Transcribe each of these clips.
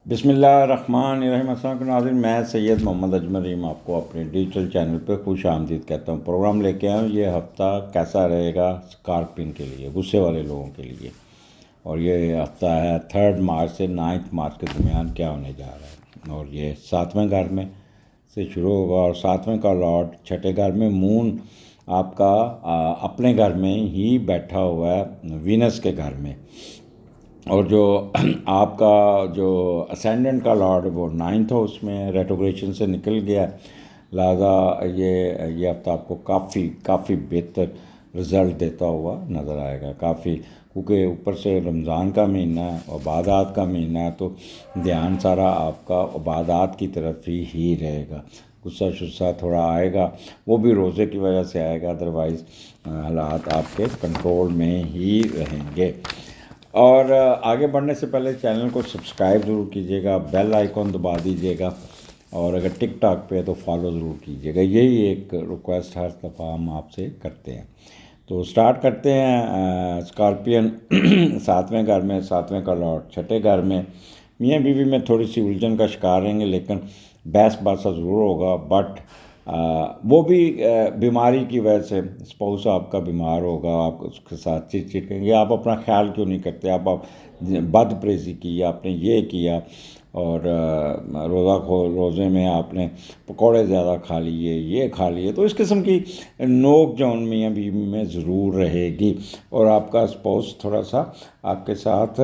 بسم اللہ الرحمن الرحیم۔ السلام علیکم ناظرین، میں سید محمد اجمل رحیم آپ کو اپنے ڈیجیٹل چینل پہ خوش آمدید کہتا ہوں۔ پروگرام لے کے آیا ہوں، یہ ہفتہ کیسا رہے گا اسکارپین کے لیے، غصے والے لوگوں کے لیے۔ اور یہ ہفتہ ہے 3 مارچ سے 9 مارچ کے درمیان کیا ہونے جا رہا ہے، اور یہ 7ویں گھر میں سے شروع ہوگا، اور 7ویں کا لارڈ 6ٹھے گھر میں، مون آپ کا اپنے گھر میں ہی بیٹھا ہوا ہے وینس کے گھر میں، اور جو آپ کا جو اسینڈنٹ کا لارڈ وہ 9th ہاؤس میں ریٹروگریشن سے نکل گیا ہے۔ لہٰذا یہ ہفتہ آپ کو کافی بہتر رزلٹ دیتا ہوا نظر آئے گا، کافی، کیونکہ اوپر سے رمضان کا مہینہ ہے، عبادات کا مہینہ ہے، تو دھیان سارا آپ کا عبادات کی طرف ہی رہے گا۔ غصہ تھوڑا آئے گا، وہ بھی روزے کی وجہ سے آئے گا، ادروائز حالات آپ کے کنٹرول میں ہی رہیں گے۔ اور آگے بڑھنے سے پہلے چینل کو سبسکرائب ضرور کیجیے گا، بیل آئیکن دبا دیجیے گا، اور اگر ٹک ٹاک پہ ہے تو فالو ضرور کیجیے گا۔ یہی ایک ریکویسٹ ہر دفعہ ہم آپ سے کرتے ہیں۔ تو سٹارٹ کرتے ہیں۔ اسکارپین 7ویں گھر میں، 7ویں کا لارڈ 6ٹھے گھر میں، میاں بیوی میں تھوڑی سی الجھن کا شکار رہیں گے، لیکن بحث باسا ضرور ہوگا، بٹ وہ بھی بیماری کی وجہ سے، اسپاؤس آپ کا بیمار ہوگا، آپ اس کے ساتھ چٹ کریں گے، آپ اپنا خیال کیوں نہیں کرتے، آپ بد پریزی کی، آپ نے یہ کیا، اور روزے میں آپ نے پکوڑے زیادہ کھا لیے، یہ کھا لیے، تو اس قسم کی نوک جون میاں بیوی میں ضرور رہے گی، اور آپ کا اسپاؤس تھوڑا سا آپ کے ساتھ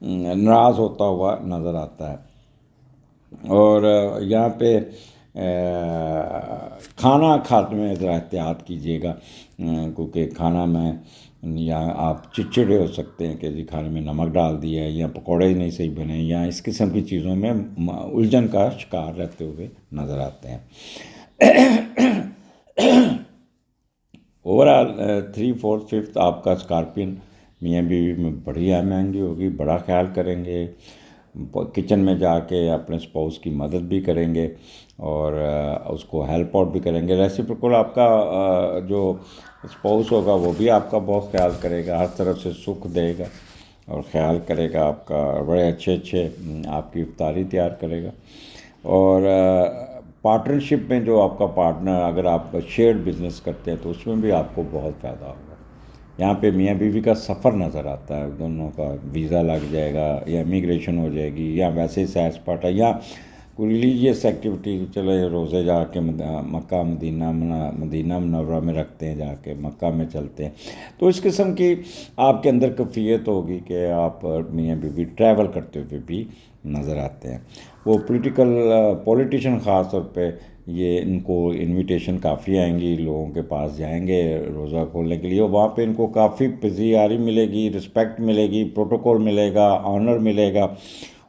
ناراض ہوتا ہوا نظر آتا ہے۔ اور یہاں پہ کھانا کھاتے میں ذرا احتیاط کیجیے گا، کیونکہ کھانا میں یا آپ چڑچڑے ہو سکتے ہیں کہ جی کھانے میں نمک ڈال دیا ہے، یا پکوڑے نہیں صحیح بنے، یا اس قسم کی چیزوں میں الجھن کا شکار رہتے ہوئے نظر آتے ہیں۔ اوورآل 3، 4، 5 آپ کا اسکارپین میاں بیوی میں بڑی مہنگی ہوگی، بڑا خیال کریں گے، کچن میں جا کے اپنے اسپاؤس کی مدد بھی کریں گے، اور اس کو ہیلپ آؤٹ بھی کریں گے۔ ریسیپروکل آپ کا جو اسپاؤس ہوگا وہ بھی آپ کا بہت خیال کرے گا، ہر طرف سے سکھ دے گا اور خیال کرے گا آپ کا، بڑے اچھے آپ کی افطاری تیار کرے گا۔ اور پارٹنرشپ میں جو آپ کا پارٹنر، اگر آپ شیئرڈ بزنس کرتے ہیں تو اس میں بھی آپ کو بہت فائدہ ہوگا۔ یہاں پہ میاں بیوی کا سفر نظر آتا ہے، دونوں کا ویزا لگ جائے گا، یا امیگریشن ہو جائے گی، یا ویسے ہی سیر سپاٹا، یا کوئی ریلیجیس ایکٹیویٹی، چلے روزے جا کے مکہ مدینہ منورہ میں رکھتے ہیں، جا کے مکہ میں چلتے ہیں، تو اس قسم کی آپ کے اندر کیفیت ہوگی کہ آپ میاں بیوی ٹریول کرتے ہوئے بھی نظر آتے ہیں۔ وہ پولیٹیشین خاص طور پہ یہ ان کو انویٹیشن کافی آئیں گی، لوگوں کے پاس جائیں گے روزہ کھولنے کے لیے، اور وہاں پہ ان کو کافی پذیرائی ملے گی، رسپیکٹ ملے گی، پروٹوکول ملے گا، آنر ملے گا،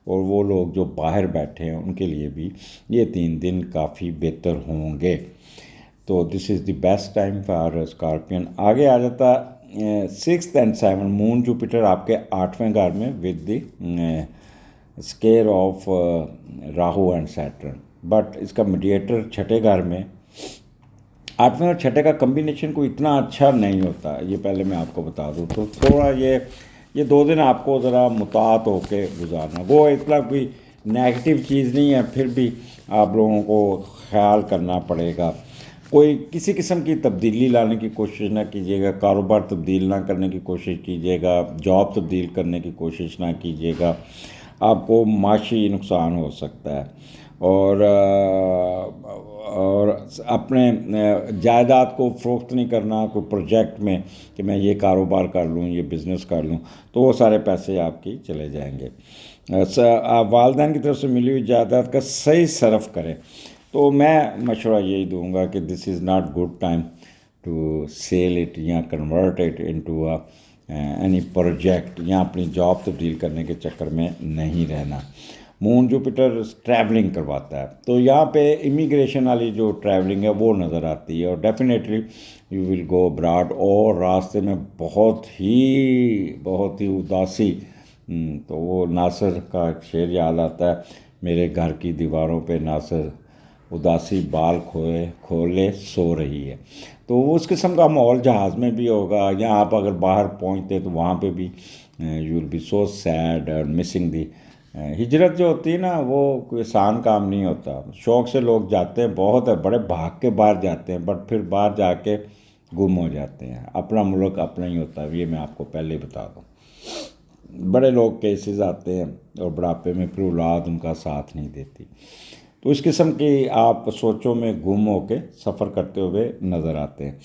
اور وہ لوگ جو باہر بیٹھے ہیں ان کے لیے بھی یہ 3 دن کافی بہتر ہوں گے۔ تو this is the best time for scorpion. آگے آ جاتا 6 اور 7، مون جوپیٹر آپ کے 8ویں گھر میں with the square of Rahu and Saturn, but اس کا میڈیٹر 6ٹھے گھر میں، 8ویں اور 6ٹھے کا کمبینیشن کوئی اتنا اچھا نہیں ہوتا، یہ پہلے میں آپ کو بتا دوں، تو تھوڑا یہ 2 دن آپ کو ذرا محتاط ہو کے گزارنا، وہ اتنا کوئی نیگیٹو چیز نہیں ہے، پھر بھی آپ لوگوں کو خیال کرنا پڑے گا۔ کوئی کسی قسم کی تبدیلی لانے کی کوشش نہ کیجیے گا، کاروبار تبدیل نہ کرنے کی کوشش کیجیے گا، جاب تبدیل کرنے کی کوشش نہ کیجیے گا، آپ کو معاشی نقصان ہو سکتا ہے۔ اور اپنے جائیداد کو فروخت نہیں کرنا کوئی پروجیکٹ میں کہ میں یہ کاروبار کر لوں، یہ بزنس کر لوں، تو وہ سارے پیسے آپ کی چلے جائیں گے۔ والدین کی طرف سے ملی ہوئی جائیداد کا صحیح صرف کریں، تو میں مشورہ یہی دوں گا کہ this is not good time to sell it یا convert it into any project, یا اپنی جاب تبدیل کرنے کے چکر میں نہیں رہنا۔ مون جوپیٹر ٹریولنگ کرواتا ہے، تو یہاں پہ امیگریشن والی جو ٹریولنگ ہے وہ نظر آتی ہے، اور definitely you will go abroad, اور راستے میں بہت ہی اداسی، تو وہ ناصر کا ایک شعر یاد آتا ہے، میرے گھر کی دیواروں پہ ناصر اداسی بال کھولے سو رہی ہے، تو اس قسم کا ماحول جہاز میں بھی ہوگا، یا آپ اگر باہر پہنچتے تو وہاں پہ بھی you will be so sad and missing the ہجرت جو ہوتی ہے نا وہ کوئی آسان کام نہیں ہوتا. شوق سے لوگ جاتے ہیں، بہت ہے، بڑے بھاگ کے باہر جاتے ہیں، بٹ پھر باہر جا کے گم ہو جاتے ہیں. اپنا ملک اپنا ہی ہوتا ہے، یہ میں آپ کو پہلے ہی بتا دوں. بڑے لوگ کیسز آتے ہیں اور بڑھاپے میں پھر اولاد ان کا ساتھ نہیں دیتی. تو اس قسم کی آپ سوچوں میں گم ہو کے سفر کرتے ہوئے نظر آتے ہیں.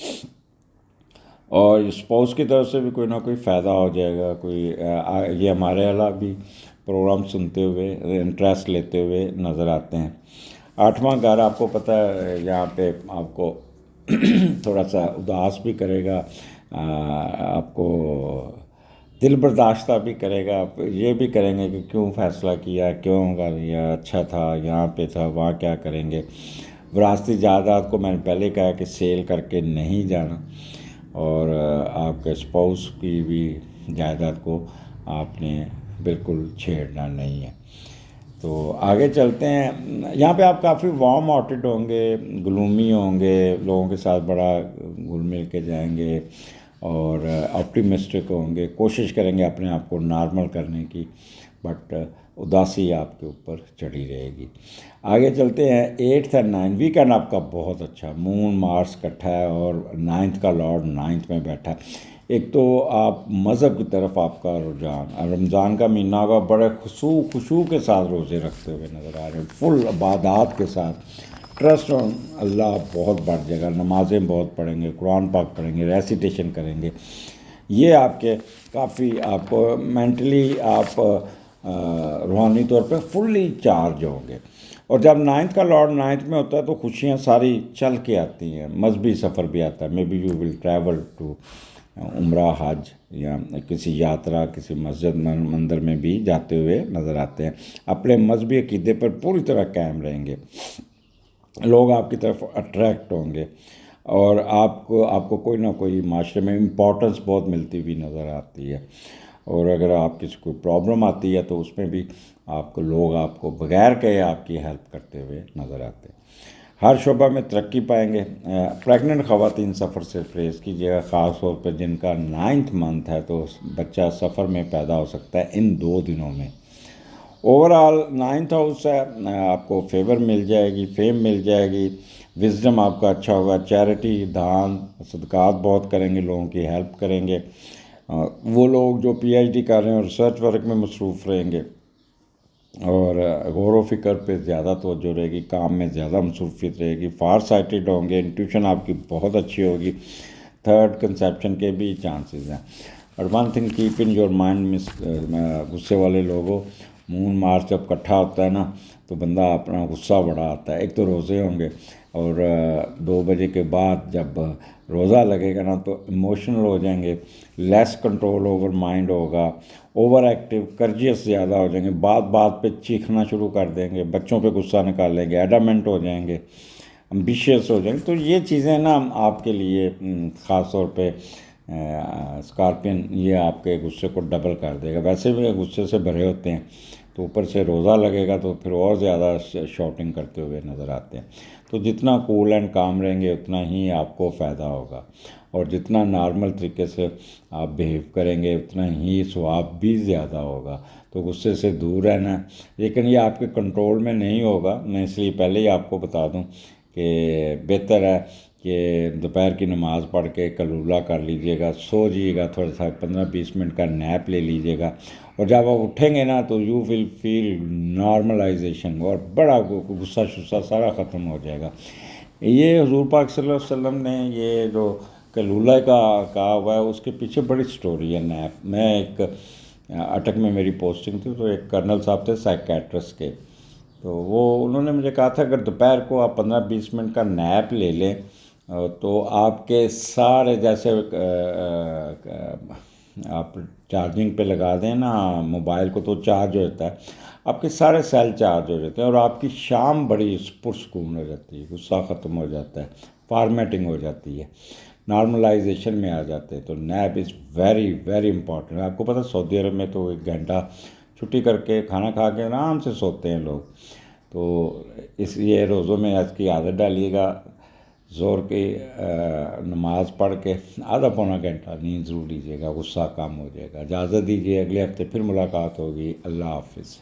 اور اسپاؤس کی طرف سے بھی کوئی نہ کوئی فائدہ ہو جائے گا. کوئی یہ ہمارے والا بھی پروگرام سنتے ہوئے انٹرسٹ لیتے ہوئے نظر آتے ہیں. 8واں گھر آپ کو پتہ ہے یہاں پہ آپ کو تھوڑا سا اداس بھی کرے گا، آپ کو دل برداشتہ بھی کرے گا. آپ یہ بھی کریں گے کہ کیوں فیصلہ کیا، کیوں کر لیا، اچھا تھا یہاں پہ تھا، وہاں کیا کریں گے. وراثتی جائیداد کو میں نے پہلے کہا کہ سیل کر کے نہیں جانا، اور آپ کے اسپاؤس کی بھی جائیداد کو آپ نے بالکل چھیڑنا نہیں ہے. تو آگے چلتے ہیں. یہاں پہ آپ کافی وارم ہارٹڈ ہوں گے، گلومی ہوں گے، لوگوں کے ساتھ بڑا گھل مل کے جائیں گے اور آپٹیمسٹک ہوں گے، کوشش کریں گے اپنے آپ کو نارمل کرنے کی، بٹ اداسی آپ کے اوپر چڑھی رہے گی. آگے چلتے ہیں. 8 اور 9 ویکینڈ آپ کا بہت اچھا. مون مارس کٹھا ہے اور 9 کا لارڈ 9 میں بیٹھا ہے. ایک تو آپ مذہب کی طرف آپ کا رجحان، رمضان کا مہینہ ہوگا، بڑے خشوع کے ساتھ روزے رکھتے ہوئے نظر آ رہے ہیں، فل عبادات کے ساتھ. ٹرسٹ آن اللہ بہت بڑھ جائے گا. نمازیں بہت پڑھیں گے، قرآن پاک پڑھیں گے، ریسیٹیشن کریں گے. یہ آپ کے کافی آپ کو مینٹلی آپ روحانی طور پہ فلی چارج ہوں گے. اور جب 9 کا لارڈ 9 میں ہوتا ہے تو خوشیاں ساری چل کے آتی ہیں. مذہبی سفر بھی آتا ہے. Maybe you will travel to عمرہ، حج یا کسی یاترا، کسی مسجد مندر میں بھی جاتے ہوئے نظر آتے ہیں. اپنے مذہبی عقیدے پر پوری طرح قائم رہیں گے. لوگ آپ کی طرف اٹریکٹ ہوں گے اور آپ کو کوئی نہ کوئی معاشرے میں امپورٹنس بہت ملتی ہوئی نظر آتی ہے. اور اگر آپ کسی کوئی پرابلم آتی ہے تو اس میں بھی آپ کو لوگ آپ کو بغیر کہے آپ کی ہیلپ کرتے ہوئے نظر آتے ہیں. ہر شعبہ میں ترقی پائیں گے. پریگننٹ خواتین سفر سے پرہیز کیجیے گا، خاص طور پہ جن کا 9 منتھ ہے تو بچہ سفر میں پیدا ہو سکتا ہے ان 2 دنوں میں. اوور آل 9th ہاؤس ہے، آپ کو فیور مل جائے گی، فیم مل جائے گی، وزڈم آپ کا اچھا ہوگا. چیریٹی، دان، صدقات بہت کریں گے، لوگوں کی ہیلپ کریں گے. وہ لوگ جو پی ایچ ڈی کر رہے ہیں اور ریسرچ ورک میں مصروف رہیں گے اور غور و فکر پہ زیادہ توجہ رہے گی، کام میں زیادہ مصروفیت رہے گی. فار سائٹڈ ہوں گے، انٹیوشن آپ کی بہت اچھی ہوگی. 3rd کنسیپشن کے بھی چانسز ہیں. اور one thing keep in your mind, غصے والے لوگوں، مون مارس جب کٹھا ہوتا ہے نا تو بندہ اپنا غصہ بڑا آتا ہے. ایک تو روزے ہوں گے اور 2 بجے کے بعد جب روزہ لگے گا نا تو ایموشنل ہو جائیں گے، لیس کنٹرول اوور مائنڈ ہوگا، اوور ایکٹیو، کرجیس زیادہ ہو جائیں گے، بات پہ چیخنا شروع کر دیں گے، بچوں پہ غصہ نکالیں گے، ایڈامنٹ ہو جائیں گے، امبیشیس ہو جائیں گے. تو یہ چیزیں نا آپ کے لیے خاص طور پہ اسکارپین یہ آپ کے غصے کو ڈبل کر دے گا. ویسے بھی غصے سے بھرے ہوتے ہیں تو اوپر سے روزہ لگے گا تو پھر اور زیادہ شاؤٹنگ کرتے ہوئے نظر آتے ہیں. تو جتنا کول اینڈ کام رہیں گے اتنا ہی آپ کو فائدہ ہوگا، اور جتنا نارمل طریقے سے آپ بیہیو کریں گے اتنا ہی ثواب بھی زیادہ ہوگا. تو غصے سے دور رہنا ہے، لیکن یہ آپ کے کنٹرول میں نہیں ہوگا. میں اس لیے پہلے ہی آپ کو بتا دوں کہ بہتر ہے کہ دوپہر کی نماز پڑھ کے قیلولہ کر لیجئے گا، سو جائیے گا، تھوڑا سا 15-20 منٹ کا نیپ لے لیجئے گا، اور جب آپ اٹھیں گے نا تو یو ول فیل نارملائزیشن، اور بڑا غصہ شصہ سارا ختم ہو جائے گا. یہ حضور پاک صلی اللہ علیہ وسلم نے یہ جو قیلولہ کا کہا ہوا ہے اس کے پیچھے بڑی سٹوری ہے. نیپ میں ایک اٹک میں میری پوسٹنگ تھی تو ایک کرنل صاحب تھے سائیکیٹرسٹ کے، تو انہوں نے مجھے کہا تھا اگر دوپہر کو آپ 15-20 منٹ کا نیپ لے لیں تو آپ کے سارے جیسے آپ چارجنگ پہ لگا دیں نا موبائل کو تو چارج ہو جاتا ہے، آپ کے سارے سیل چارج ہو جاتے ہیں اور آپ کی شام بڑی پرسکون ہو جاتی ہے، غصہ ختم ہو جاتا ہے، فارمیٹنگ ہو جاتی ہے، نارملائزیشن میں آ جاتے ہیں. تو nap is very very important. آپ کو پتہ سعودی عرب میں تو 1 گھنٹہ چھٹی کر کے کھانا کھا کے آرام سے سوتے ہیں لوگ. تو اس لیے روزوں میں اس کی عادت ڈالیے گا. زور کی نماز پڑھ کے آدھا پونا گھنٹہ نیند ضرور لیجیے گا، غصہ کم ہو جائے گا. اجازت دیجیے، اگلے ہفتے پھر ملاقات ہوگی. اللہ حافظ.